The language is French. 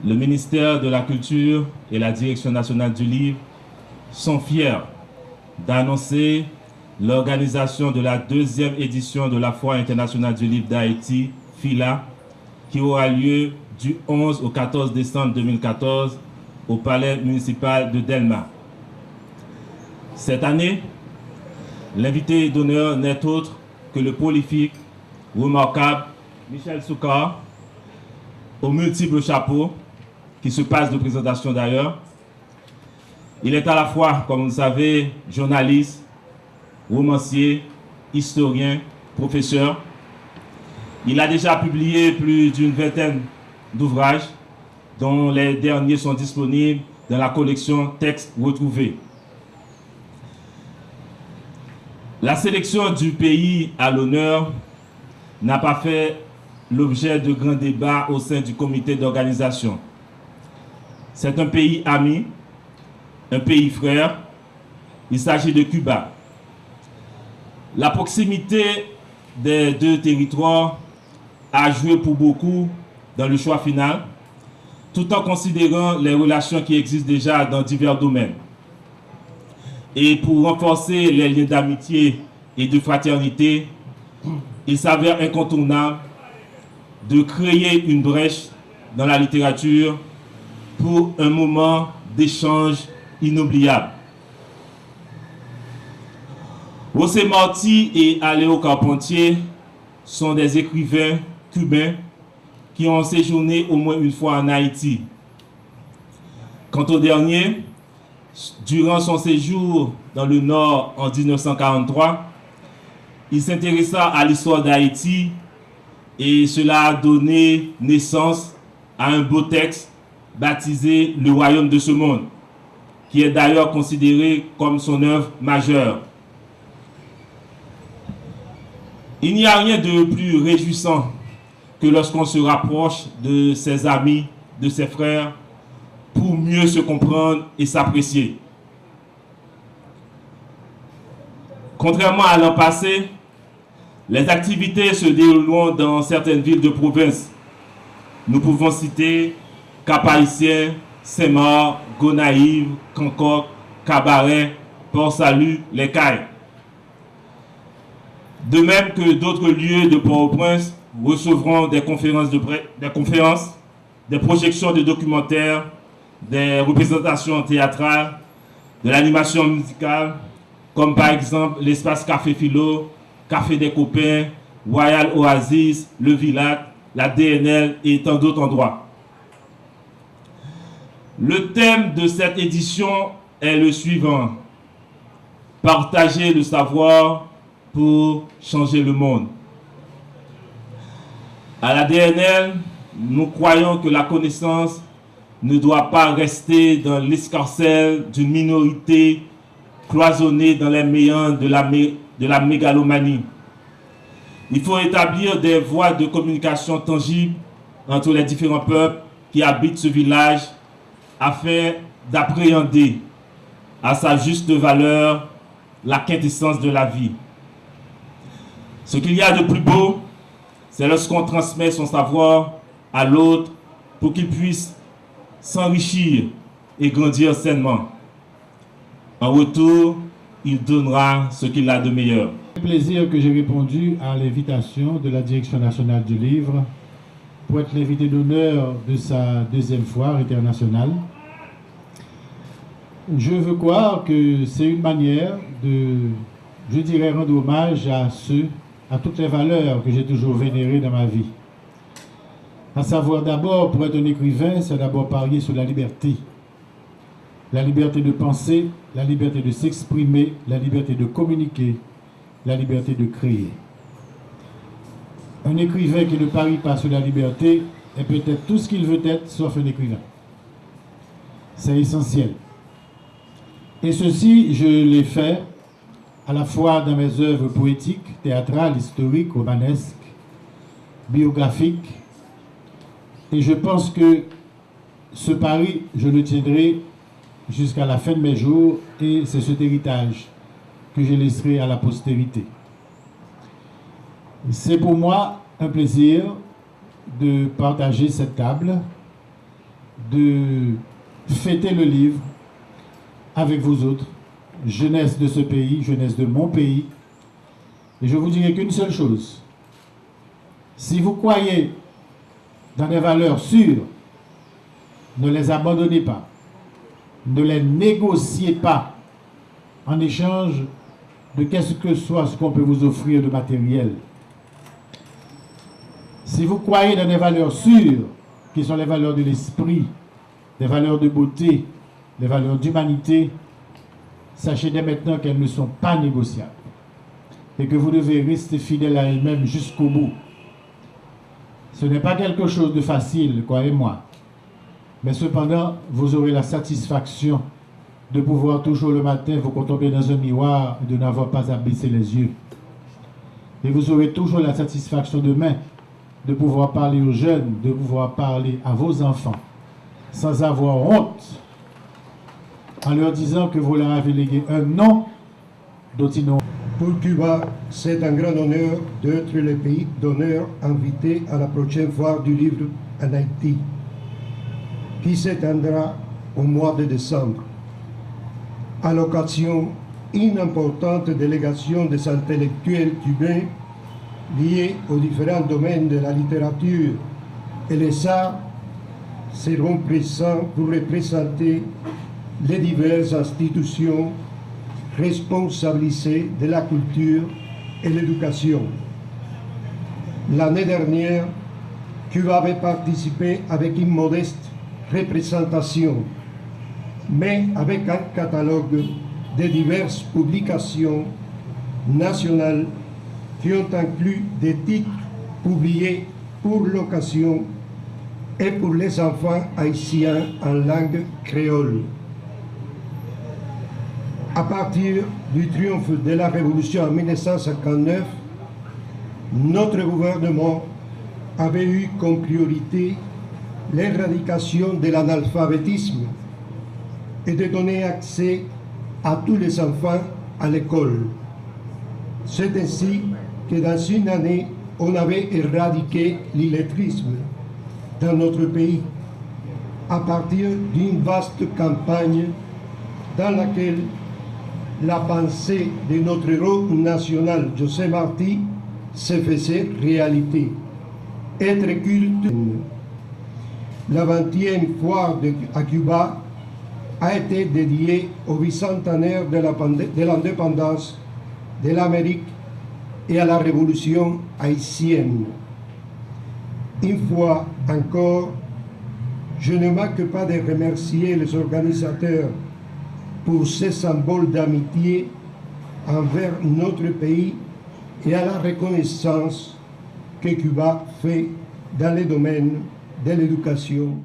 le ministère de la Culture et la Direction nationale du livre sont fiers d'annoncer l'organisation de la 2e édition de la Foire internationale du livre d'Haïti, FILA, qui aura lieu du 11 au 14 décembre 2014 au Palais municipal de Delma. Cette année, l'invité d'honneur n'est autre que le prolifique, remarquable Michel Soukar, aux multiples chapeaux, qui se passe de présentation d'ailleurs. Il est à la fois, comme vous le savez, journaliste, romancier, historien, professeur. Il a déjà publié plus d'une vingtaine d'ouvrages, dont les derniers sont disponibles dans la collection Textes retrouvés. La sélection du pays à l'honneur n'a pas fait l'objet de grands débats au sein du comité d'organisation. C'est un pays ami, un pays frère. Il s'agit de Cuba. La proximité des deux territoires a joué pour beaucoup dans le choix final, tout en considérant les relations qui existent déjà dans divers domaines. Et pour renforcer les liens d'amitié et de fraternité, il s'avère incontournable de créer une brèche dans la littérature pour un moment d'échange inoubliable. José Martí et Aléo Carpentier sont des écrivains cubains qui ont séjourné au moins une fois en Haïti. Quant au dernier, durant son séjour dans le Nord en 1943, il s'intéressa à l'histoire d'Haïti et cela a donné naissance à un beau texte baptisé Le Royaume de ce monde, qui est d'ailleurs considéré comme son œuvre majeure. Il n'y a rien de plus réjouissant que lorsqu'on se rapproche de ses amis, de ses frères, pour mieux se comprendre et s'apprécier. Contrairement à l'an passé, les activités se dérouleront dans certaines villes de province. Nous pouvons citer Cap-Haïtien, Saint-Marc, Gonaïves, Cancoque, Cabaret, Port-Salut, Les Cayes. De même que d'autres lieux de Port-au-Prince recevront des conférences, des projections de documentaires, des représentations théâtrales, de l'animation musicale, comme par exemple l'espace Café Philo, Café des Copains, Royal Oasis, Le Villac, la DNL et tant d'autres endroits. Le thème de cette édition est le suivant: partager le savoir pour changer le monde. À la DNL, nous croyons que la connaissance ne doit pas rester dans l'escarcelle d'une minorité cloisonnée dans les méandres de la mégalomanie. Il faut établir des voies de communication tangibles entre les différents peuples qui habitent ce village afin d'appréhender à sa juste valeur la quintessence de la vie. Ce qu'il y a de plus beau, c'est lorsqu'on transmet son savoir à l'autre pour qu'il puisse s'enrichir et grandir sainement. En retour, il donnera ce qu'il a de meilleur. C'est un plaisir que j'ai répondu à l'invitation de la Direction nationale du livre pour être l'invité d'honneur de sa 2e foire internationale. Je veux croire que c'est une manière de, je dirais, rendre hommage à toutes les valeurs que j'ai toujours vénérées dans ma vie. À savoir, d'abord, pour être un écrivain, c'est d'abord parier sur la liberté. La liberté de penser, la liberté de s'exprimer, la liberté de communiquer, la liberté de créer. Un écrivain qui ne parie pas sur la liberté est peut-être tout ce qu'il veut être, sauf un écrivain. C'est essentiel. Et ceci, je l'ai fait à la fois dans mes œuvres poétiques, théâtrales, historiques, romanesques, biographiques. Et je pense que ce pari, je le tiendrai jusqu'à la fin de mes jours, et c'est cet héritage que je laisserai à la postérité. C'est pour moi un plaisir de partager cette table de fêter le livre avec vous autres, jeunesse de ce pays, jeunesse de mon pays. Et je vous dirai qu'une seule chose. Si vous croyez dans des valeurs sûres, ne les abandonnez pas. Ne les négociez pas en échange de qu'est-ce que soit ce qu'on peut vous offrir de matériel. Si vous croyez dans des valeurs sûres, qui sont les valeurs de l'esprit, des valeurs de beauté, les valeurs d'humanité, sachez dès maintenant qu'elles ne sont pas négociables et que vous devez rester fidèle à elles-mêmes jusqu'au bout. Ce n'est pas quelque chose de facile, croyez-moi, mais cependant, vous aurez la satisfaction de pouvoir toujours le matin vous contempler dans un miroir et de n'avoir pas à baisser les yeux. Et vous aurez toujours la satisfaction demain de pouvoir parler aux jeunes, de pouvoir parler à vos enfants, sans avoir honte, en leur disant que vous leur avez légué un nom dont ils n'ont. Pour Cuba, c'est un grand honneur d'être le pays d'honneur invité à la prochaine foire du livre en Haïti, qui s'éteindra au mois de décembre. À l'occasion, une importante délégation des intellectuels cubains liés aux différents domaines de la littérature et les arts seront présents pour représenter les diverses institutions responsabilisées de la culture et l'éducation. L'année dernière, Cuba avait participé avec une modeste représentation, mais avec un catalogue de diverses publications nationales qui ont inclus des titres publiés pour l'occasion et pour les enfants haïtiens en langue créole. À partir du triomphe de la Révolution en 1959, notre gouvernement avait eu comme priorité l'éradication de l'analphabétisme et de donner accès à tous les enfants à l'école. C'est ainsi que dans une année, on avait éradiqué l'illettrisme dans notre pays à partir d'une vaste campagne dans laquelle la pensée de notre héros national, José Martí, se faisait réalité. Être culte. La 20e foire à Cuba a été dédiée au bicentenaire de l'indépendance de l'Amérique et à la révolution haïtienne. Une fois encore, je ne manque pas de remercier les organisateurs pour ces symboles d'amitié envers notre pays et à la reconnaissance que Cuba fait dans les domaines de l'éducation,